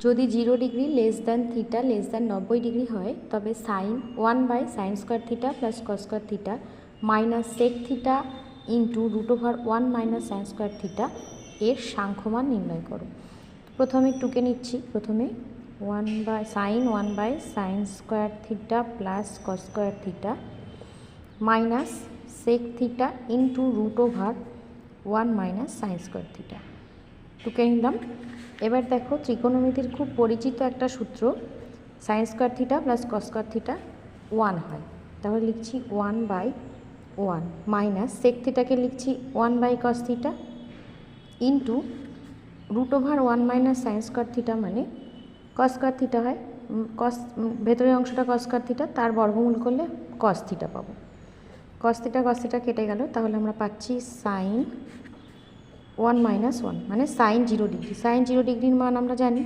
যদি 0 degree less than theta less than 90 degree হয় তবে sine 1/sin square theta plus cos square theta minus sec theta into √1 - sin square theta এর সাংখ্যমান নির্ণয় করো। প্রথমে টুকে নিচ্ছি। প্রথমে sin 1/sin square theta plus cos square theta minus sec theta into √1 - sin square theta টুকে নিলাম। এবার দেখো ত্রিকোণমিতির খুব পরিচিত একটা সূত্র, sine square theta plus cos square theta 1 হয়, তাহলে লিখছি 1/1 মাইনাস সেক থিটাকে লিখছি 1/cos theta into √1 - sin square theta মানে কস স্কোয়ার থিটা হয়, কস ভেতরের অংশটা কস স্কোয়ার থিটা, তার বর্গমূল করলে কস থিটা পাবো। কস থিটা কেটে গেল, তাহলে আমরা পাচ্ছি সাইন 1 - 1 মানে সাইন 0 ডিগ্রি। সাইন 0 ডিগ্রির মান আমরা জানি